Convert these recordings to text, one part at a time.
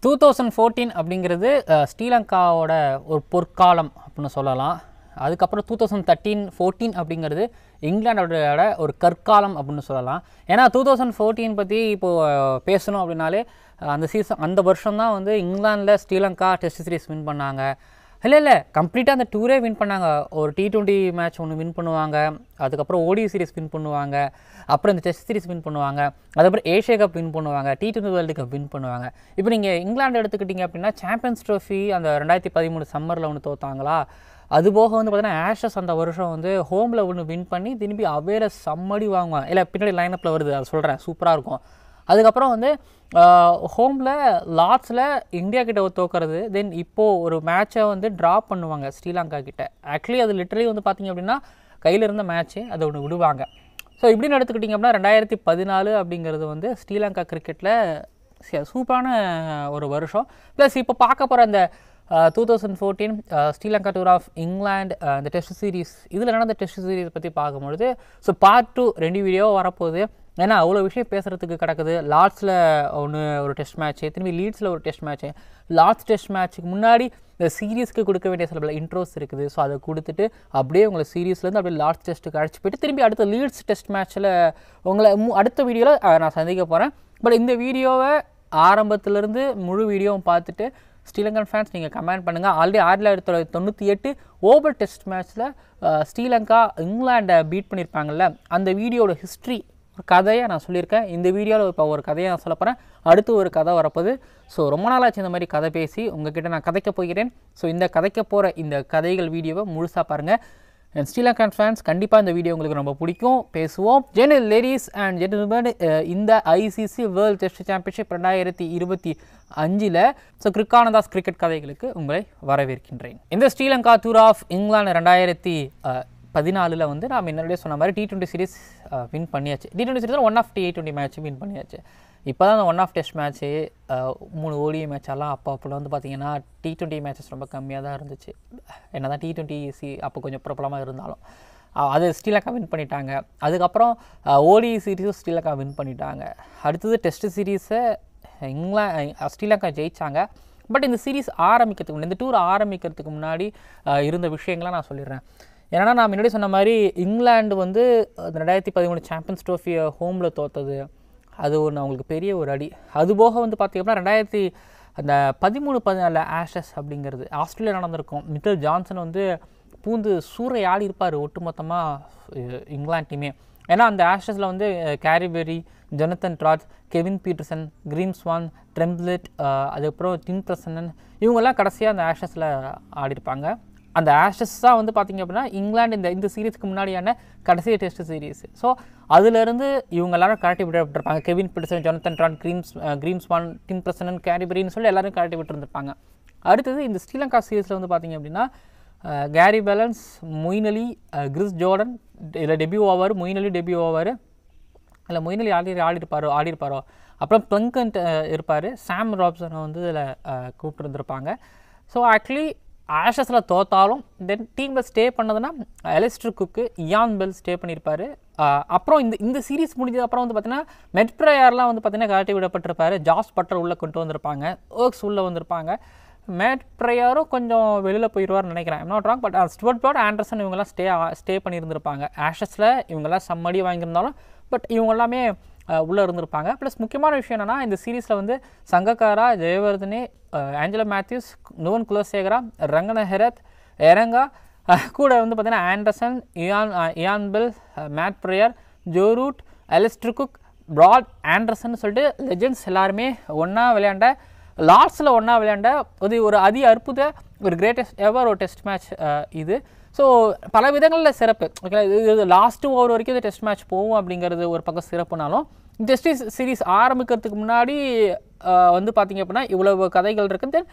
2014 அப்படிங்கிறது ஸ்ரீலங்காவோட ஒரு பொற்காலம் அப்படின்னு சொல்லலாம். அதுக்கப்புறம் 2013-14 அப்படிங்கிறது இங்கிலாண்டோட ஒரு கற்காலம் அப்படின்னு சொல்லலாம். ஏன்னா 2014 பற்றி இப்போது பேசணும் அப்படின்னாலே அந்த வருஷம் தான் வந்து இங்கிலாண்டில் ஸ்ரீலங்கா டெஸ்ட் சீரிஸ் வின் பண்ணாங்க. இல்லை கம்ப்ளீட்டாக அந்த டூரே வின் பண்ணாங்க. ஒரு T20 மேட்ச் ஒன்று வின் பண்ணுவாங்க, அதுக்கப்புறம் ODI சீரிஸ் வின் பண்ணுவாங்க, அப்புறம் இந்த டெஸ்ட் சீரிஸ் வின் பண்ணுவாங்க, அதுக்கப்புறம் ஏஷியா கப் வின் பண்ணுவாங்க, T20 வேர்ல்டு கப் வின் பண்ணுவாங்க. இப்போ நீங்கள் இங்கிலாந்து எடுத்துக்கிட்டிங்க அப்படின்னா சாம்பியன்ஸ் ட்ரோஃபி அந்த 2013 சம்மரில் ஒன்று தோத்தாங்களா, அதுபோக வந்து பார்த்தீங்கன்னா ஆஷஸ் அந்த வருஷம் வந்து ஹோமில் ஒன்று வின் பண்ணி திரும்பி அவேல சம்மடி வாங்குவாங்க. இல்லை பின்னாடி லைனப்பில் வருது, அதை சொல்கிறேன், சூப்பராக இருக்கும். அதுக்கப்புறம் வந்து ஹோமில் லார்ட்ஸில் இந்தியா கிட்ட தோக்கிறது, தென் இப்போது ஒரு மேட்சை வந்து ட்ரா பண்ணுவாங்க ஸ்ரீலங்கா கிட்ட. ஆக்சுவலி அது லிட்டரலி வந்து பார்த்திங்க அப்படின்னா கையில் இருந்த மேட்ச்சு அதை ஒன்று விடுவாங்க. ஸோ இப்படின்னு எடுத்துக்கிட்டிங்க அப்படின்னா 2014 அப்படிங்கிறது வந்து ஸ்ரீலங்கா கிரிக்கெட்டில் சூப்பரான ஒரு வருஷம். ப்ளஸ் இப்போ பார்க்க போகிற அந்த 2014 ஸ்ரீலங்கா டூர் ஆஃப் இங்கிலாந்து இந்த டெஸ்ட் சீரிஸ், இதில் நடந்த டெஸ்ட் சீரிஸ் பற்றி பார்க்கும்பொழுது ஸோ பார்ட் 2 2 வீடியோ வரப்போகுது. ஏன்னா அவ்வளோ விஷயம் பேசுகிறதுக்கு கிடக்குது. லார்ட்ஸில் ஒரு டெஸ்ட் மேட்ச்சு, திரும்பி லீட்ஸில் ஒரு டெஸ்ட் மேட்ச்சு, லார்ட்ஸ் டெஸ்ட் மேட்ச்சுக்கு முன்னாடி இந்த சீரீஸ்க்கு கொடுக்க வேண்டிய சில இன்ட்ரோஸ் இருக்குது. ஸோ அதை கொடுத்துட்டு அப்படியே உங்களை சீரீஸ்லேருந்து அப்படியே லார்ட்ஸ் டெஸ்ட்டுக்கு அழைச்சி போய்ட்டு திரும்பி அடுத்த லீட்ஸ் டெஸ்ட் மேட்ச்சில் உங்களை அடுத்த வீடியோவில் நான் சந்திக்க போகிறேன். பட் இந்த வீடியோவை ஆரம்பத்துலேருந்து முழு வீடியோவும் பார்த்துட்டு ஸ்ரீலங்கன் ஃபேன்ஸ் நீங்கள் கமெண்ட் பண்ணுங்கள். ஆல்ரெடி 1998 ஓவல் டெஸ்ட் மேட்ச்சில் ஸ்ரீலங்கா இங்கிலாண்டை பீட் பண்ணியிருப்பாங்கல்ல, அந்த வீடியோட ஹிஸ்ட்ரி கதையை நான் சொல்லியிருக்கேன். இந்த வீடியோவில் இப்போ ஒரு கதையை நான் சொல்ல போகிறேன், அடுத்து ஒரு கதை வரப்போகுது. ஸோ ரொம்ப நாளாச்சு இந்த மாதிரி கதை பேசி உங்ககிட்ட நான் கதைக்க போகிறேன். ஸோ இந்த கதைக்க போகிற இந்த கதைகள் வீடியோவை முழுசாக பாருங்கள். அண்ட் ஸ்ரீலங்கன் ஃபேன்ஸ் கண்டிப்பாக இந்த வீடியோ உங்களுக்கு ரொம்ப பிடிக்கும். பேசுவோம். லேடிஸ் அண்ட் ஜென்டில்மேன், இந்த ICC world test championship 2025 so கிரிக்கானந்தாஸ் கிரிக்கெட் கதைகளுக்கு உங்களை வரவேற்கின்றேன். இந்த ஸ்ரீலங்கா டூர் ஆஃப் இங்கிலாந்து 2014 வந்து நான் முன்னாடியே சொன்ன மாதிரி T20 சீரிஸ் வின் பண்ணியாச்சு. T20 சீரிஸில் 1 ஆஃப் T20 மேட்ச் வின் பண்ணியாச்சு. இப்போ தான் அந்த 1 ஆஃப் டெஸ்ட் மேட்ச்சு 3 ODI மேட்செல்லாம் அப்போலாம் வந்து பார்த்திங்கன்னா T20 மேட்சஸ் ரொம்ப கம்மியாக தான் இருந்துச்சு. என்ன தான் T20 அப்போ கொஞ்சம் பிரபலமாக இருந்தாலும் அது ஸ்ரீலங்கா வின் பண்ணிட்டாங்க. அதுக்கப்புறம் ODI சீரீஸும் ஸ்ரீலங்கா வின் பண்ணிட்டாங்க. அடுத்தது டெஸ்ட் சீரீஸை ஸ்ரீலங்கா ஜெயித்தாங்க. பட் இந்த சீரீஸ் ஆரம்பிக்கிறதுக்கு முன்னாடி, இந்த டூர் ஆரம்பிக்கிறதுக்கு முன்னாடி இருந்த விஷயங்கள்லாம் நான் சொல்லிடுறேன். ஏன்னா நான் முன்னாடி சொன்ன மாதிரி இங்கிலாந்து வந்து 2013 சாம்பியன்ஸ் ட்ரோஃபியை ஹோமில் தோற்றது, அது ஒன்று அவங்களுக்கு பெரிய ஒரு அடி. அதுபோக வந்து பார்த்திங்கன்னா 2013-14 ஆஷஸ் அப்படிங்கிறது ஆஸ்திரேலியா நடந்திருக்கும். மிச்சல் ஜான்சன் வந்து பூந்து சூறையாடி இருப்பார் ஒட்டுமொத்தமாக இங்கிலாந்து டீமே. ஏன்னா அந்த ஆஷஸில் வந்து கேரிபெரி, ஜொனத்தன் ட்ராட், கெவின் பீட்டர்சன், கிரீம்ஸ்வான், ட்ரெம்ப்லெட், அதுக்கப்புறம் டிம் பிரசன்னன், இவங்கெல்லாம் கடைசியாக அந்த ஆஷஸில் ஆடிருப்பாங்க. அந்த ஆஷஸ் தான் வந்து பார்த்திங்க அப்படின்னா இங்கிலாந்து இந்த சீரீஸ்க்கு முன்னாடியான கடைசி டெஸ்ட் சீரீஸ். ஸோ அதுலேருந்து இவங்க எல்லாரும் கரெக்டி விட்டுருப்பாங்க. Kevin Pietersen, Jonathan ட்ராட், கிரீம்ஸ்வான், dim Prasannan, கேரிபெரின்னு சொல்லி எல்லோரும் கரெக்டி விட்டுருந்துருப்பாங்க. அடுத்தது இந்த ஸ்ரீலங்கா சீரீஸில் வந்து பார்த்திங்க அப்படின்னா கேரி பேலன்ஸ், மொயின் அலி, கிறிஸ் ஜோர்டன் இதில் டெபியூ ஆவார். மொயின் அலி டெபியூ ஆவார். இல்லை மொயின் அலி ஆடிருப்பாரோ. அப்புறம் பிளங்கண்ட் இருப்பார். சாம் ராப்சனை வந்து இதில் கூப்பிட்டுருந்துருப்பாங்க. ஸோ ஆக்சுவலி ஆஷஸில் தோத்தாலும் தென் டீமில் ஸ்டே பண்ணதுன்னா அலிஸ்டர் குக்கு, இயான் பெல் ஸ்டே பண்ணியிருப்பார். அப்புறம் இந்த சீரீஸ் முடிஞ்சது அப்புறம் வந்து பார்த்திங்கன்னா மெட் பிரேயர்லாம் வந்து பார்த்திங்கன்னா கழட்டி விடப்பட்டிருப்பார். ஜாஸ் பட்டர் உள்ளே கொண்டு வந்திருப்பாங்க, ஓக்ஸ் உள்ளே வந்திருப்பாங்க. மேட் பிரேயரும் கொஞ்சம் வெளியில் போயிடுவார்னு நினைக்கிறேன், I'm not wrong. But Stuart Broad, Anderson இவங்கெல்லாம் ஸ்டே பண்ணியிருந்திருப்பாங்க. ஆஷஸில் இவங்கெல்லாம் சம்மடி வாங்கியிருந்தாலும் பட் இவங்க எல்லாமே உள்ளே இருந்திருப்பாங்க. ப்ளஸ் முக்கியமான விஷயம் என்னென்னா இந்த சீரீஸில் வந்து சங்கக்காரா, ஜெயவர்தனே, ஆஞ்சலோ மேத்யூஸ், நுவன் குலசேகரா, ரங்கன ஹெரத், எரங்கா, கூட வந்து பார்த்திங்கன்னா Anderson, Ian Bell, Matt Prior, Joe Root, Alastair Cook, Broad, Anderson சொல்லிட்டு லெஜெண்ட்ஸ் எல்லாருமே ஒன்றா விளையாண்ட, லார்ட்ஸில் ஒன்றா விளையாண்ட ஒரு அற்புத ஒரு கிரேட்டஸ்ட் எவர் ஒரு டெஸ்ட் மேட்ச் இது. ஸோ பல விதங்களில் சிறப்பு. ஓகே, இது லாஸ்ட்டு ஓவர் வரைக்கும் இந்த டெஸ்ட் மேட்ச் போகும் அப்படிங்கிறது ஒரு பக்கம் சிறப்புனாலும் டெஸ்ட் சீரீஸ் ஆரம்பிக்கிறதுக்கு முன்னாடி வந்து பார்த்திங்க அப்படின்னா இவ்வளோ கதைகள் இருக்குது. தென்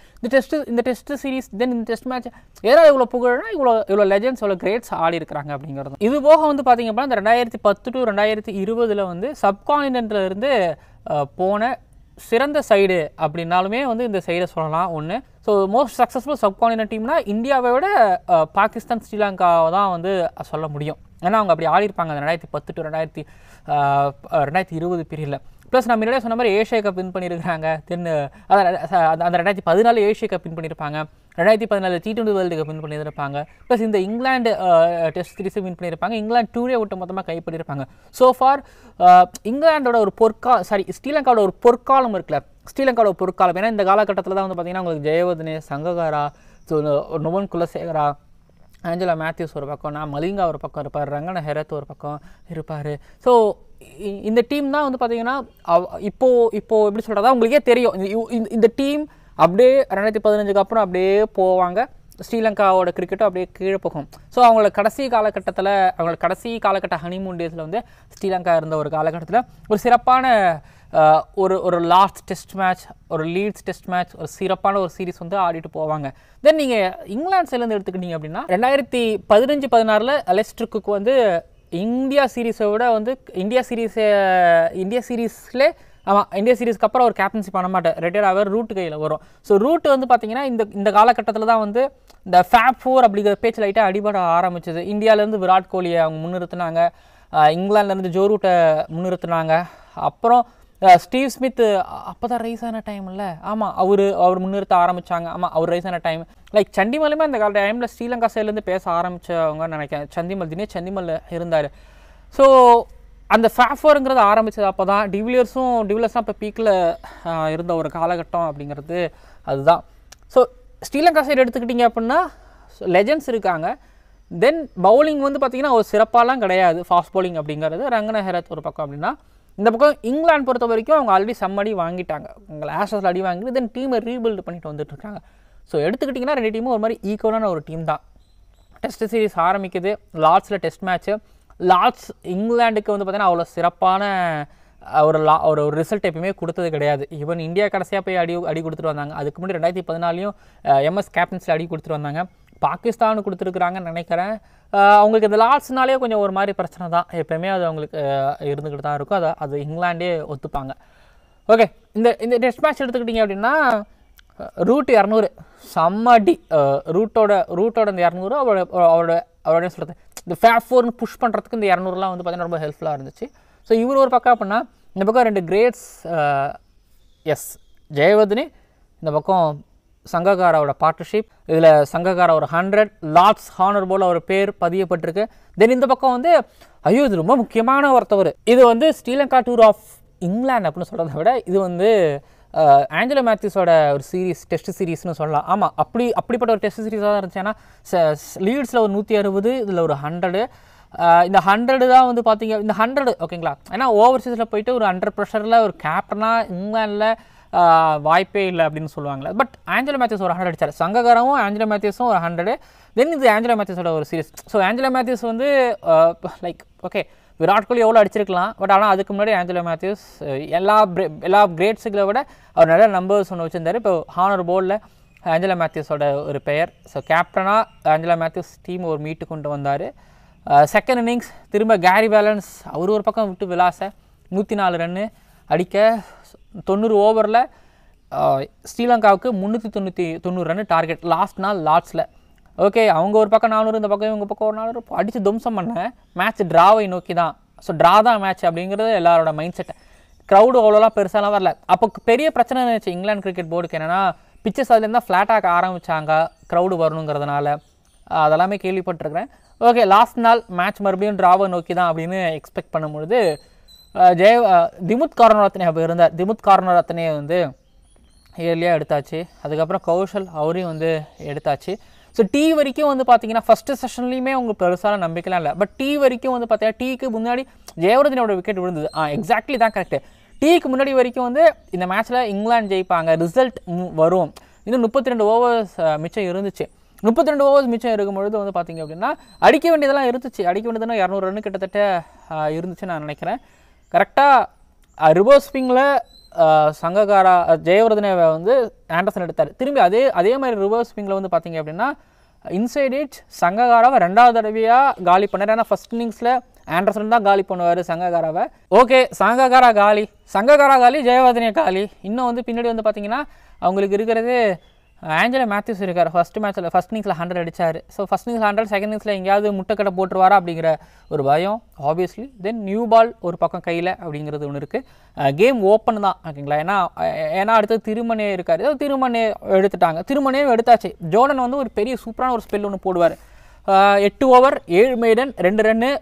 இந்த டெஸ்ட் சீரீஸ் தென் இந்த டெஸ்ட் மேட்ச் ஏதாவது இவ்வளோ புகழ்னா இவ்வளோ லெஜெண்ட்ஸ், இவ்வளோ கிரேட்ஸ் ஆடி இருக்கிறாங்க அப்படிங்கிறது. இது போக வந்து பார்த்திங்க அப்படின்னா இந்த 2010-2020 வந்து சப்கான்டினென்ட்டில் இருந்து போன சிறந்த சைடு அப்படின்னாலுமே வந்து இந்த சைடை சொல்லலாம் ஒன்று. ஸோ மோஸ்ட் சக்ஸஸ்ஃபுல் சப்கான்டினென்ட் டீம்னா இந்தியாவை விட பாகிஸ்தான், ஸ்ரீலங்காவை தான் வந்து சொல்ல முடியும். ஏன்னா அவங்க அப்படி ஆடிருப்பாங்க அந்த 2010-2020 பீரியடில். ப்ளஸ் நான் முன்னாடியே சொன்ன மாதிரி ஏஷியா கப் வின் பண்ணியிருக்காங்க. தென் அந்த 2014 ஏஷியா கப் வின் பண்ணியிருப்பாங்க, 2014 T20 வேர்ல்டு கப் வின் பண்ணியிருப்பாங்க, ப்ளஸ் இந்த இங்கிலாந்து டெஸ்ட் சீரிஸை வின் பண்ணியிருப்பாங்க, இங்கிலாந்து டூரே விட்டு மொத்தமாக கைப்பற்றியிருப்பாங்க. ஸோ ஃபார் இங்கிலாண்டோட ஒரு ஸ்ரீலங்காவோட ஒரு பொற்காலம் இருக்குல்ல, ஸ்ரீலங்காவோட ஒரு பொற்காலம். ஏன்னா இந்த காலகட்டத்தில் தான் வந்து பார்த்திங்கன்னா உங்களுக்கு ஜெயவர்தனே, சங்ககாரா, நுவன் குலசேகரா, ஆஞ்சலா மேத்யூஸ் ஒரு பக்கம், நான் மலிங்கா ஒரு பக்கம் இருப்பார், ரங்கன ஹெரத் ஒரு பக்கம் இருப்பார். ஸோ இந்த டீம் தான் வந்து பார்த்திங்கன்னா இப்போது எப்படி சொல்கிறதா உங்களுக்கே தெரியும். இந்த டீம் அப்படியே 2015 அப்புறம் அப்படியே போவாங்க, ஸ்ரீலங்காவோட கிரிக்கெட்டும் அப்படியே கீழே போகும். ஸோ அவங்களோட கடைசி காலகட்ட ஹனிமூன் டேஸில் வந்து ஸ்ரீலங்கா இருந்த ஒரு காலகட்டத்தில் ஒரு சிறப்பான ஒரு லாஸ்ட் டெஸ்ட் மேட்ச், ஒரு லீட்ஸ் டெஸ்ட் மேட்ச், ஒரு சிறப்பான ஒரு சீரிஸ் வந்து ஆடிட்டு போவாங்க. தென் நீங்கள் இங்கிலாந்து சைட்லேருந்து எடுத்துக்கிட்டீங்க அப்படின்னா 2015-16 லெஸ்டருக்கு வந்து இந்தியா சீரீஸை விட வந்து இந்தியா சீரீஸ்க்கு அப்புறம் ஒரு கேப்டன்சி பண்ண மாட்டேன், ரிட்டையர்ட் ஆகிற ரூட் கையில் வரும். ஸோ ரூட் வந்து பார்த்திங்கன்னா இந்த காலகட்டத்தில் தான் வந்து இந்த Fab 4 அப்படிங்கிற பேச்சு லைட்டாக அடிபட ஆரம்பிச்சது. இந்தியாவிலேருந்து விராட் கோலியை அவங்க முன்னிறுத்தினாங்க, இங்கிலாந்துலேருந்து ஜோ ரூட்டை முன்னிறுத்தினாங்க. அப்புறம் ஸ்டீவ் ஸ்மித் அப்போ தான் ரைஸ் ஆன டைம் இல்லை, ஆமாம் அவர் முன்னிறுத்த ஆரம்பித்தாங்க. ஆமாம் அவர் ரைஸ் ஆன டைம். லைக் சண்டிமலுமே அந்த கால டைமில் ஸ்ரீலங்கா சைட்லேருந்து பேச ஆரம்பித்தவங்கன்னு நினைக்கிறேன். தினேஷ் சந்திமல் இருந்தார். ஸோ அந்த Fab 4ங்கிறது ஆரம்பித்தது அப்போ தான். டிவிலியர்ஸ்லாம் இப்போ பீக்கில் இருந்த ஒரு காலகட்டம் அப்படிங்கிறது அதுதான். ஸோ ஸ்ரீலங்கா சைடு எடுத்துக்கிட்டிங்க அப்படின்னா லெஜெண்ட்ஸ் இருக்காங்க. தென் பவுலிங் வந்து பார்த்திங்கன்னா ஒரு சிறப்பாலாம் கிடையாது, ஃபாஸ்ட் பவுலிங் அப்படிங்கிறது. ரங்கன ஹெரத் ஒரு பக்கம் அப்படின்னா, இந்த பக்கம் இங்கிலாந்து பொறுத்த வரைக்கும் அவங்க ஆல்ரெடி அடி வாங்கிட்டாங்க, உங்களை ஆஷஸில் அடி வாங்கிட்டு தென் டீமை ரீபில்டு பண்ணிட்டு வந்துட்டுருக்காங்க. ஸோ எடுத்துக்கிட்டிங்கன்னா ரெண்டு டீமும் ஒரு மாதிரி ஈக்குவலான ஒரு டீம் தான். டெஸ்ட் சீரிஸ் ஆரம்பிக்குது, லார்ட்ஸில் டெஸ்ட் மேட்ச்சு. லார்ட்ஸ் இங்கிலாந்துக்கு வந்து பார்த்திங்கன்னா அவ்வளோ சிறப்பான ஒரு ரிசல்ட் எப்பயுமே கொடுத்தது கிடையாது. ஈவன் இந்தியா கடைசியாக போய் அடி கொடுத்துட்டு வந்தாங்க. அதுக்கு முன்னாடி 2014 எம்எஸ் கேப்டன்ஸில் அடி கொடுத்துட்டு வந்தாங்க. பாகிஸ்தானு கொடுத்துருக்குறாங்கன்னு நினைக்கிறேன். அவங்களுக்கு இந்த லார்ட்ஸ்னாலே கொஞ்சம் ஒரு மாதிரி பிரச்சனை தான், எப்போயுமே அது அவங்களுக்கு இருந்துக்கிட்டு தான் இருக்கும். அது இங்கிலாண்டே ஒத்துப்பாங்க. ஓகே, இந்த டெஸ்ட் மேட்ச் எடுத்துக்கிட்டிங்க அப்படின்னா ரூட் 200 செம்மடி. ரூட்டோட இந்த 200 அவரோட சொல்கிறது இந்த Fab 4 புஷ் பண்ணுறதுக்கு இந்த 200லாம் வந்து பார்த்திங்கன்னா ரொம்ப ஹெல்ப்ஃபுல்லாக இருந்துச்சு. ஸோ இவர் ஒரு பக்கம் அப்படின்னா இந்த பக்கம் 2 கிரேட்ஸ், ஜெயவர்தனே, இந்த பக்கம் சங்ககாராவோட பார்ட்னர்ஷிப். இதில் சங்ககாரா ஒரு 100, லார்ட்ஸ் ஹானர் போல் ஒரு பேர் பதியப்பட்டிருக்கு. தென் இந்த பக்கம் வந்து இது ரொம்ப முக்கியமான ஒருத்தவர். இது வந்து ஸ்ரீலங்கா டூர் ஆஃப் இங்கிலாந்து அப்படின்னு சொல்கிறத விட இது வந்து ஆஞ்சலோ மேத்யூஸோட ஒரு டெஸ்ட் சீரீஸ்னு சொல்லலாம். ஆமாம், அப்படிப்பட்ட ஒரு டெஸ்ட் சீரீஸாக தான் இருந்துச்சு. ஏன்னா லீட்ஸில் ஒரு 160, இதில் ஒரு 100. இந்த 100 தான் வந்து பார்த்தீங்க, இந்த 100 ஓகேங்களா. ஏன்னா ஓவர்சீஸில் போயிட்டு ஒரு அண்டர் ப்ரெஷரில் ஒரு கேப்டனாக இங்கிலாண்டில் வாய்ப்பே இல்லை அப்படின்னு சொல்லுவாங்களே. பட் ஆஞ்சலோ மேத்யூஸ் ஒரு 100 அடித்தார், சங்ககாராவும் ஆஞ்சலோ மேத்யூஸும் ஒரு 100. தென் இது ஆஞ்சலோ மேத்யூஸோட ஒரு சீரீஸ். ஸோ ஆஞ்சலோ மேத்யூஸ் வந்து லைக் ஓகே விராட் கோலி எவ்வளோ அடிச்சிருக்கலாம், பட் ஆனால் அதுக்கு முன்னாடி ஆஞ்சலோ மேத்யூஸ் எல்லா கிரேட்ஸுகளை விட அவர் நிறைய நம்பர்ஸ் ஒன்று வச்சுருந்தார். இப்போ ஹானர் போர்டில் ஆஞ்சலோ மேத்யூஸோட ஒரு பெயர். ஸோ கேப்டனாக ஆஞ்சலோ மேத்யூஸ் டீம் ஒரு மீட்டு கொண்டு வந்தார். செகண்ட் இன்னிங்ஸ் திரும்ப கேரி வேலன்ஸ் அவர் ஒரு பக்கம் விட்டு விளாச 104 ரன்னு அடிக்க 90 ஓவரில் ஸ்ரீலங்காவுக்கு 390 ரன்னு டார்கெட் லாஸ்ட் நாள் லார்ட்ஸில். ஓகே, அவங்க ஒரு பக்கம் 400, இந்த பக்கம் இவங்க பக்கம் ஒரு 400 அடித்து துவம்சம் பண்ண மேட்ச் ட்ராவை நோக்கி தான். ஸோ ட்ரா தான் மேட்ச் அப்படிங்கிறது எல்லாரோட மைண்ட் செட்டை. க்ரௌடு அவ்வளோலாம் பெருசாலாம் வரல. அப்போ பெரிய பிரச்சனை இருந்துச்சு இங்கிலாந்து கிரிக்கெட் போர்டுக்கு. என்னென்னா பிச்சர்ஸ் அதுலேருந்து தான் ஃப்ளாட்டாக ஆரம்பித்தாங்க க்ரௌடு வரணுங்கிறதுனால. அதெல்லாமே கேள்விப்பட்டிருக்கிறேன். ஓகே, லாஸ்ட் நாள் மேட்ச் மறுபடியும் ட்ராவை நோக்கி தான் அப்படின்னு எக்ஸ்பெக்ட் பண்ணும்பொழுது திமுத் காருணரத்னே அப்போ இருந்தார். திமுத் காருணரத்னே வந்து இயர்லியாக எடுத்தாச்சு. அதுக்கப்புறம் கௌஷல் அவரையும் வந்து எடுத்தாச்சு. ஸோ டீ வரைக்கும் வந்து பார்த்தீங்கன்னா ஃபஸ்ட்டு செஷன்லேயுமே உங்களுக்கு பெருசான நம்பிக்கைலாம் இல்லை. பட் டீ வரைக்கும் வந்து பார்த்தீங்கன்னா டீக்கு முன்னாடி ஜெயவர்தனோட விக்கெட் விழுந்தது. எக்ஸாக்ட்லி தான் கரெக்டு. டீக்கு முன்னாடி வரைக்கும் வந்து இந்த மேட்ச்சில் இங்கிலாந்து ஜெயிப்பாங்க, ரிசல்ட் வரும். இன்னும் 32 ஓவர்ஸ் மிச்சம் இருந்துச்சு. 32 ஓவர்ஸ் மிச்சம் இருக்கும்பொழுது வந்து பார்த்திங்க அப்படின்னா அடிக்க வேண்டியதெல்லாம் இருந்துச்சு. அடிக்க வேண்டியதுன்னா 200 ரன்னு கிட்டத்தட்ட இருந்துச்சு நான் நினைக்கிறேன். கரெக்டாக ரிவர்ஸ் ஸ்விங்கில் சங்ககாரா ஜெயவர்தனேவை வந்து ஆண்டர்சன் எடுத்தார். திரும்பி அதே மாதிரி ரிவர்ஸ் ஸ்விங்கில் வந்து பார்த்திங்க அப்படின்னா இன்சைட் எட்ஜ் சங்ககாராவை 2வது தடவையாக காலி பண்ணார். ஏன்னா ஃபஸ்ட் இன்னிங்ஸில் ஆண்டர்சன் தான் காலி பண்ணுவார் சங்ககாராவை. ஓகே, சங்ககாரா காலி, ஜெயவர்தனே காலி. இன்னும் வந்து பின்னாடி வந்து பார்த்திங்கன்னா அவங்களுக்கு இருக்கிறது ஆஞ்சலோ மேத்யூஸ் இருக்கார். ஃபஸ்ட் இன்னிங்ஸில் 100 அடித்தார். ஸோ ஃபஸ்ட் இன்னிங்ஸில் 100, செகண்ட் இன்னிங்ஸில் எங்கேயாவது முட்டைக்கடை போட்டுருவாரா அப்படிங்கிற ஒரு பயம் ஆப்வியஸ்லி. தென் நியூ பால் ஒரு பக்கம் கையில் அப்படிங்கிறது ஒன்று இருக்குது. கேம் ஓப்பன் தான் ஓகேங்களா. ஏன்னா அடுத்தது திருமணே இருக்கார். திருமணே எடுத்துட்டாங்க. திருமணே எடுத்தாச்சு. ஜோர்டன் வந்து ஒரு பெரிய சூப்பரான ஒரு ஸ்பெல் ஒன்று போடுவார். 8 ஓவர் 7 மெய்டன் 2 ரன்னு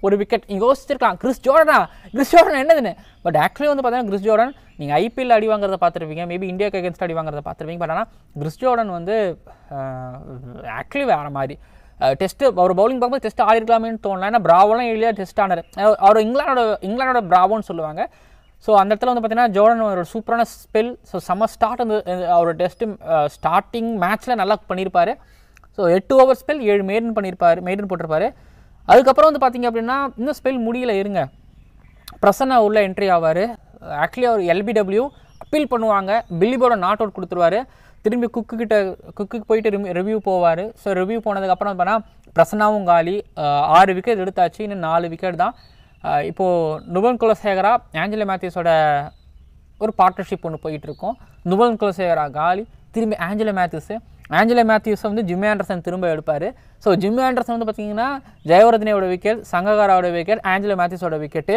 1 விக்கெட். இங்கே யோசிச்சிருக்கலாம் கிறிஸ் ஜோர்டன் என்னதுன்னு. பட் ஆக்சுவலி வந்து பார்த்தீங்கன்னா கிறிஸ் ஜோர்டன் நீங்கள் ஐபிஎல் அடி வாங்குறத பார்த்துருப்பீங்க, மேபி இந்தியாவுக்கு அகேன்ஸ்ட் அடி வாங்குறத பார்த்துருப்பீங்க. பட் ஆனால் கிறிஸ் ஜோர்டன் வந்து ஆக்சுவலி வேறு மாதிரி டெஸ்ட்டு அவர் பவுலிங் பார்க்கும்போது டெஸ்ட் ஆடிருக்கலாமேன்னு தோணலாம். ஏன்னா பிராவோலாம் எளியாக டெஸ்ட் ஆனார். அவர் இங்கிலாண்டோட பிராவோன்னு சொல்லுவாங்க. ஸோ அந்த இடத்துல வந்து பார்த்தீங்கன்னா ஜோர்டன் ஒரு சூப்பரான ஸ்பெல். ஸோ செம்ம ஸ்டார்ட் வந்து அவரோட டெஸ்ட்டு ஸ்டார்டிங் மேட்ச்சில் நல்லா பண்ணியிருப்பார். ஸோ 8 ஓவர் ஸ்பெல் 7 மெய்டன் போட்டிருப்பார். அதுக்கப்புறம் வந்து பார்த்திங்க அப்படின்னா இன்னும் ஸ்பெல் முடியல இருங்க. பிரசன்னா உள்ள என்ட்ரி ஆவார். ஆக்சுவலி அவர் LBW அப்பீல் பண்ணுவாங்க. பில்லிபோட நாட் அவுட் கொடுத்துருவார். திரும்பி குக்கு போயிட்டு ரிவ்யூ போவார். ஸோ ரிவ்யூ போனதுக்கப்புறம் பார்த்தீங்கன்னா பிரசன்னாவும் காலி. 6 விக்கெட் எடுத்தாச்சு. இன்னும் 4 விக்கெட் தான். இப்போது நுவன் குலசேகரா ஆஞ்சலோ மேத்யூஸோட ஒரு பார்ட்னர்ஷிப் ஒன்று போயிட்டுருக்கோம். நுவன் குலசேகரா காலி. திரும்பி ஆஞ்சலோ மேத்யூஸை வந்து ஜிம்மி ஆண்டர்சன் திரும்ப எடுப்பார். ஸோ ஜிம்மி ஆண்டர்சன் வந்து பார்த்திங்கன்னா ஜெயவர்தனேயோட விக்கெட், சங்ககாராவோட விக்கெட், ஆஞ்சலோ மேத்யூஸோட விக்கெட்டு.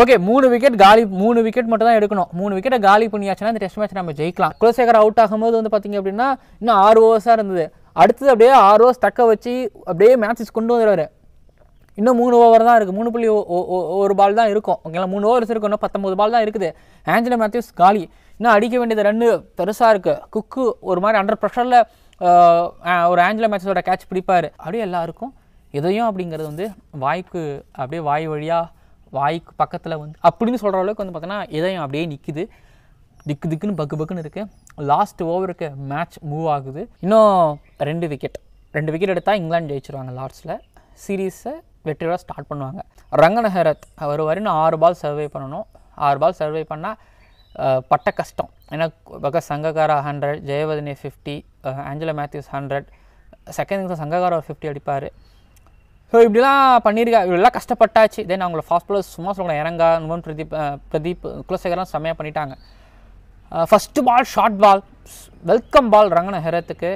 ஓகே 3 விக்கெட் காலி. 3 விக்கெட் மட்டும் தான் எடுக்கணும். 3 விக்கெட்டை காலி பண்ணியாச்சுன்னா இந்த டெஸ்ட் மேட்ச் நம்ம ஜெயிக்கலாம். குலசேகர் அவுட் ஆகும்போது வந்து பார்த்திங்க அப்படின்னா இன்னும் 6 ஓவர்ஸாக இருந்தது. அடுத்தது அப்படியே 6 ஓவர்ஸ் தக்க வச்சு அப்படியே மேட்சஸ் கொண்டு வந்துடுவார். இன்னும் 3 ஓவர் தான் இருக்குது. 3.1 பால் தான் இருக்கும் ஓகேங்களா. 3 ஓவர்ஸ் இருக்கும். இன்னும் 19 பால் தான் இருக்குது. ஆஞ்சலோ மேத்யூஸ் காலி. இன்னும் அடிக்க வேண்டியது 2 பெருசாக இருக்குது. குக்கு ஒரு மாதிரி அண்டர் ப்ரெஷரில் ஒரு ஆஞ்சலோ மேத்யூஸோட கேட்ச் பிடிப்பார். அப்படியே எல்லாருக்கும் எதையும் அப்படிங்கிறது வந்து வாய்க்கு அப்படியே வாய் வழியாக வாய்க்கு பக்கத்தில் வந்து அப்படின்னு சொல்கிற அளவுக்கு வந்து பார்த்தோன்னா எதையும் அப்படியே நிற்குது. திக்குன்னு பக்குன்னு இருக்குது. லாஸ்ட் ஓவருக்கு மேட்ச் மூவ் ஆகுது. இன்னும் 2 விக்கெட் எடுத்தால் இங்கிலாந்து ஜெயிச்சிருவாங்க. லாஸ்ட்டில் சீரீஸை வெற்றியோட ஸ்டார்ட் பண்ணுவாங்க. ரங்கன ஹெரத் அவர் இன்னும் 6 பால் சர்வே பண்ணணும். 6 பால் சர்வே பண்ணால் பட்ட கஷ்டம். ஏன்னா பக்கம் சங்ககாரா 100, ஜெயவர்தனே 50, ஆஞ்சலோ மேத்யூஸ் 100, செகண்ட் இன்னிங்ஸில் சங்ககாரா 50 அடிப்பார். ஸோ இப்படிலாம் பண்ணியிருக்காரு. இப்படிலாம் கஷ்டப்பட்டாச்சு. தென் அவங்கள ஃபாஸ்ட் பாலர்ஸ் சும்மா சொல்லலாம். இறங்கா நுவன் பிரதீப் குலசேகரம் செம்மையாக பண்ணிட்டாங்க. First ball short ball, welcome ball Rangana ஹெரத்துக்கு.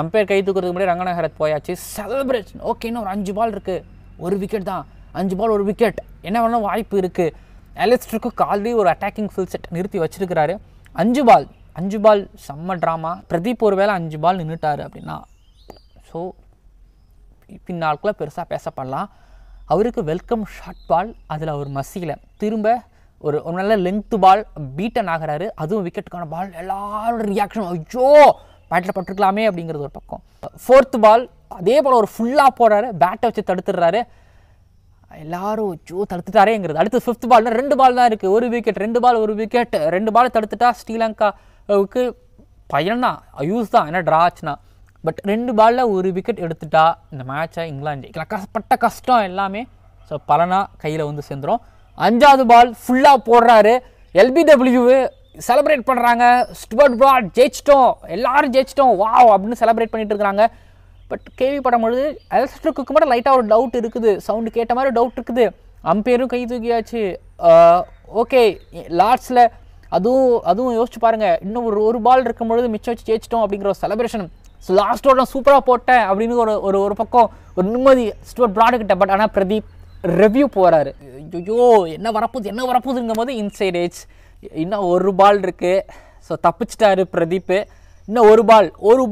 அம்பையர் கை தூக்கிறதுக்கு முன்னாடி ரங்கன ஹெரத் போயாச்சு. செலிப்ரேஷன். ஓகே இன்னும் ஒரு 5 பால் இருக்குது. 1 விக்கெட் தான். 5 பால் 1 விக்கெட். என்ன வேணாலும் வாய்ப்பு இருக்குது. அலிஸ்டருக்கு கால்டி ஒரு அட்டாக்கிங் ஃபுல் செட் நிறுத்தி வச்சிருக்கிறாரு. 5 பால் செம்ம ட்ராமா. பிரதீப் ஒரு வேளை 5 பால் நின்றுட்டார் அப்படின்னா ஸோ பின்னாளுக்குள்ள பெருசாக பேசப்படலாம். அவருக்கு வெல்கம் ஷார்ட் பால். அதில் அவர் மசியில் திரும்ப ஒரு நல்ல லென்த்து பால் பீட்டன் ஆகிறாரு. அதுவும் விக்கெட்டுக்கான பால். எல்லாரோட ரியாக்ஷன் ஐயோ பேட்டில் பட்டிருக்கலாமே அப்படிங்கிறது ஒரு பக்கம். 4th பால் அதே போல் ஒரு ஃபுல்லாக போடுறாரு. பேட்டை வச்சு தடுத்துடுறாரு. எல்லாரும் ஐயோ தடுத்துட்டாரேங்கிறது. அடுத்து 5th பால்னா 2 பால் தான் இருக்குது. 1 விக்கெட் 2 பால் 1 விக்கெட். 2 பால் தடுத்துட்டா ஸ்ரீலங்காவுக்கு பயன்தான் யூஸ் தான். ஏன்னா ட்ரா ஆச்சுன்னா. பட் 2 பாலில் 1 விக்கெட் எடுத்துட்டா இந்த மேட்சை இங்கிலாந்து கஷ்டப்பட்ட கஷ்டம் எல்லாமே ஸோ பலனாக கையில் வந்து சேர்ந்துடும். 5வது பால் ஃபுல்லாக போடுறாரு. LBW செலிப்ரேட் பண்ணுறாங்க. ஸ்டுவர்ட் பிராட் ஜெயிச்சிட்டோம், எல்லாரும் ஜெயிச்சிட்டோம் வாவ் அப்படின்னு செலிப்ரேட் பண்ணிட்டு இருக்கிறாங்க. பட் கேள்விப்படும் அலிஸ்டருக்கு மட்டும் லைட்டாக ஒரு டவுட் இருக்குது. சவுண்டு கேட்ட மாதிரி டவுட் இருக்குது. அம்பையரும் கை தூக்கியாச்சு. ஓகே லாஸ்ட்ல அதுவும் யோசிச்சு பாருங்கள். இன்னும் ஒரு பால் இருக்கும்பொழுது மிச்சம் வச்சு ஜெயிச்சிட்டோம் அப்படிங்கிற ஒரு செலிப்ரேஷன். ஸோ லாஸ்ட்டோட நான் சூப்பராக போட்டேன் அப்படின்னு ஒரு பக்கம் ஒரு நிம்மதி ஸ்டுவர்ட் பிராடுக்கிட்ட. பட் ஆனால் பிரதீப் ரிவ்யூ போகிறாரு. ஐயோ என்ன வரப்போகுதுங்கும் போது இன்சைட் ஏஜ் இன்னும் 1 பால் இருக்குது. ஸோ தப்பிச்சிட்டாரு பிரதீப். இன்னும் 1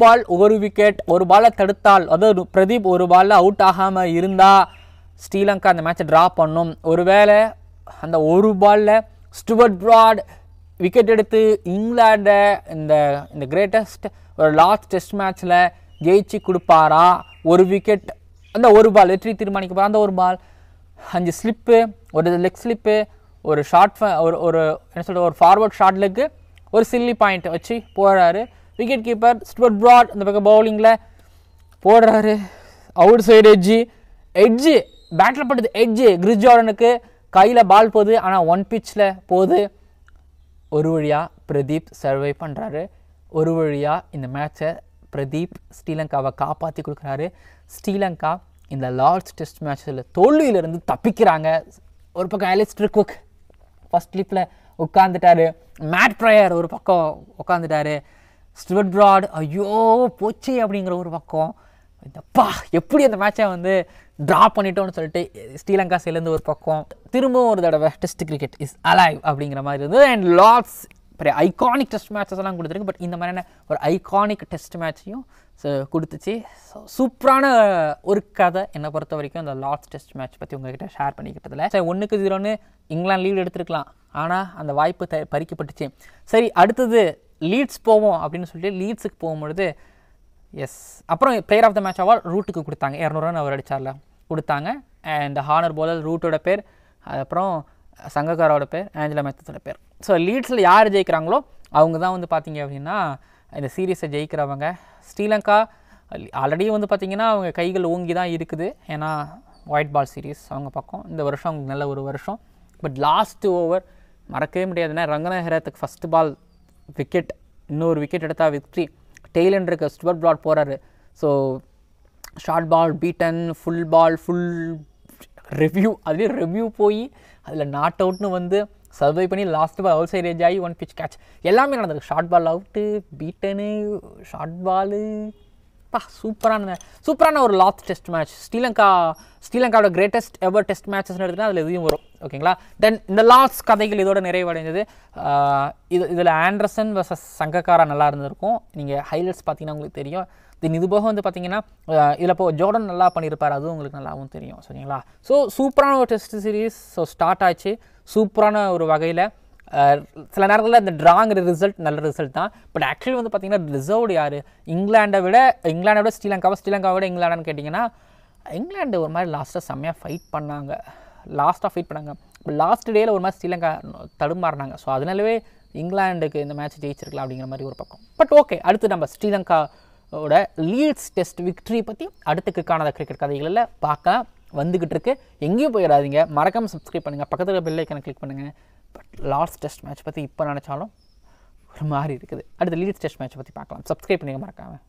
பால் 1 விக்கெட். 1 பாலை தடுத்தால் அதாவது பிரதீப் 1 பாலில் அவுட் ஆகாமல் இருந்தால் ஸ்ரீலங்கா அந்த மேட்சை ட்ரா பண்ணும். ஒருவேளை அந்த 1 பாலில் ஸ்டுவர்ட் பிராட் விக்கெட் எடுத்து இங்கிலாண்டை இந்த கிரேட்டஸ்ட் ஒரு லாஸ்ட் டெஸ்ட் மேட்ச்சில் ஜெயிச்சு கொடுப்பாரா? 1 விக்கெட் அந்த 1 பால் வெற்றி தீர்மானிக்க அந்த 1 பால் 5 ஸ்லிப்பு, ஒரு லெக் ஸ்லிப்பு, ஒரு ஷார்ட் ஒரு என்ன சொல்கிறது ஒரு ஃபார்வர்ட் ஷார்ட் லெக்கு, ஒரு சில்லி பாயிண்ட் வச்சு போடுறாரு. விக்கெட் கீப்பர் ஸ்டுவர்ட் பிராட் இந்த பக்கம் பவுலிங்கில் போடுறாரு. அவுட் சைடு எட்ஜு பேட்டில் பட்டது. கிறிஸ் ஜோர்டனுக்கு கையில் பால் போகுது. ஆனால் 1 பிச்சில் போகுது. ஒரு வழியாக பிரதீப் சர்வை பண்ணுறாரு. ஒரு வழியாக இந்த மேட்சை பிரதீப் ஸ்ரீலங்காவை காப்பாற்றி கொடுக்குறாரு. ஸ்ரீலங்கா இந்த லார்ட்ஸ் டெஸ்ட் மேட்ச்சில் தோல்வியிலிருந்து தப்பிக்கிறாங்க. ஒரு பக்கம் அலிஸ்டர் குக் ஃபர்ஸ்ட் ஸ்லிப்பில் உட்காந்துட்டாரு. மேட் ப்ரையர் ஒரு பக்கம் உட்காந்துட்டாரு. ஸ்டுவர்ட் பிராட் ஐயோ போச்சு அப்படிங்கிற ஒரு பக்கம், இதப்பா எப்படி அந்த மேட்சை வந்து ட்ரா பண்ணிட்டோன்னு சொல்லிட்டு ஸ்ரீலங்கா சைட்லேருந்து ஒரு பக்கம், திரும்பவும் ஒரு தடவை டெஸ்ட் கிரிக்கெட் இஸ் அலைவ் அப்படிங்கிற மாதிரி இருந்தது. அண்ட் லாட்ஸ் பெரிய ஐகானிக் டெஸ்ட் மேட்சஸ் எல்லாம் கொடுத்துருக்கு. பட் இந்த மாதிரியான ஒரு ஐகானிக் டெஸ்ட் மேட்சையும் கொடுத்துச்சு. ஸோ சூப்பரான ஒரு கதை என்னை பொறுத்த வரைக்கும் அந்த லார்ட்ஸ் டெஸ்ட் மேட்ச் பற்றி உங்ககிட்ட ஷேர் பண்ணிக்கிட்டதில். சரி 1-0 இங்கிலாந்து லீடு எடுத்துருக்கலாம், ஆனால் அந்த வாய்ப்பு பறிக்கப்பட்டுச்சு. சரி அடுத்தது லீட்ஸ் போவோம் அப்படின்னு சொல்லிட்டு லீட்ஸுக்கு போகும்பொழுது எஸ் அப்புறம் player of the match award ரூட்டுக்கு கொடுத்தாங்க. 200 ரன் அவர் அடித்தார்ல கொடுத்தாங்க. அண்ட் ஹானர் போலர் ரூட்டோட பேர், அதுக்கப்புறம் சங்கக்காரோட பேர், ஆஞ்சலா மேத்யூஸோட பேர். ஸோ லீட்ஸில் யார் ஜெயிக்கிறாங்களோ அவங்க தான் வந்து பார்த்திங்க அப்படின்னா இந்த சீரீஸை ஜெயிக்கிறவங்க. ஸ்ரீலங்கா ஆல்ரெடி வந்து பார்த்திங்கன்னா அவங்க கைகள் ஓங்கி தான் இருக்குது, ஏன்னா ஒயிட் பால் சீரீஸ் அவங்க பக்கம். இந்த வருஷம் அவங்களுக்கு நல்ல ஒரு வருஷம். பட் லாஸ்ட்டு ஓவர் மறக்கவே முடியாதுன்னா ரங்கநாயகத்துக்கு ஃபஸ்ட்டு பால் விக்கெட், இன்னொரு விக்கெட் எடுத்தால் விக்ட்ரி. டெய்லண்ட் இருக்க ஸ்டுவர்ட் பிராட் போகிறாரு. So short ball beaten, full ball full review, அதுலேயே ரிவ்யூ போய் அதில் நாட் அவுட்னு வந்து சர்வை பண்ணி last ball outside edge ஆகி 1 pitch கேட்ச் எல்லாமே நடந்திருக்கு. Short ball out, beaten, short ball, சூப்பரான ஒரு லாஸ்ட் டெஸ்ட் மேட்ச். ஸ்ரீலங்காவோட கிரேட்டஸ்ட் எவர் டெஸ்ட் மேட்சஸ்னு எடுத்துகிட்டா அதில் எதுவும் வரும். ஓகேங்களா. தென் இந்த லாஸ்ட் கதைகள் இதோட நிறைவடைந்தது. இதில் ஆண்டர்சன் வர்சஸ் சங்கக்காரா நல்லா இருந்திருக்கும். நீங்கள் ஹைலைட்ஸ் பார்த்தீங்கன்னா உங்களுக்கு தெரியும். தென் இது போக வந்து பார்த்தீங்கன்னா இதில் இப்போ ஜோர்டன் நல்லா பண்ணியிருப்பார், அதுவும் உங்களுக்கு நல்லாவும் தெரியும். சரிங்களா. ஸோ சூப்பரான ஒரு டெஸ்ட் சீரீஸ் ஸோ ஸ்டார்ட் ஆச்சு சூப்பரான ஒரு வகையில். சில நேரங்களில் இந்த ட்ராங்கிற ரிசல்ட் நல்ல ரிசல்ட் தான். பட் ஆக்சுவலி வந்து பார்த்திங்கன்னா ரிசர்வ்டு யார், இங்கிலாண்டை விட ஸ்ரீலங்காவை விட இங்கிலாண்டான்னு கேட்டிங்கன்னா இங்கிலாண்டு ஒரு மாதிரி லாஸ்ட்டாக செம்மையாக ஃபைட் பண்ணாங்க. லாஸ்ட் டேயில் ஒரு மாதிரி ஸ்ரீலங்கா தடுமாறினாங்க. ஸோ அதனாலவே இங்கிலாண்டுக்கு இந்த மேட்ச் ஜெயிச்சிருக்கலாம் அப்படிங்கிற மாதிரி ஒரு பக்கம். பட் ஓகே, அடுத்து நம்ம ஸ்ரீலங்காவோட லீட்ஸ் டெஸ்ட் விக்ட்ரி பற்றி அடுத்துக்கு காணாத கிரிக்கெட் கதைகளில் பார்க்கலாம். வந்துக்கிட்டு இருக்கு, எங்கேயும் போயிடாதீங்க, மறக்காமல் சப்ஸ்கிரைப் பண்ணுங்கள், பக்கத்தில் பெல் ஐக்கனை கிளிக் பண்ணுங்கள். பட் லாஸ்ட் டெஸ்ட் மேட்ச் பற்றி இப்போ நினச்சாலும் ஒரு மாதிரி இருக்குது. அடுத்த லீட்ஸ் டெஸ்ட் மேட்ச் பற்றி பார்க்கலாம். சப்ஸ்கிரைப் பண்ணிங்க மறக்காமல்.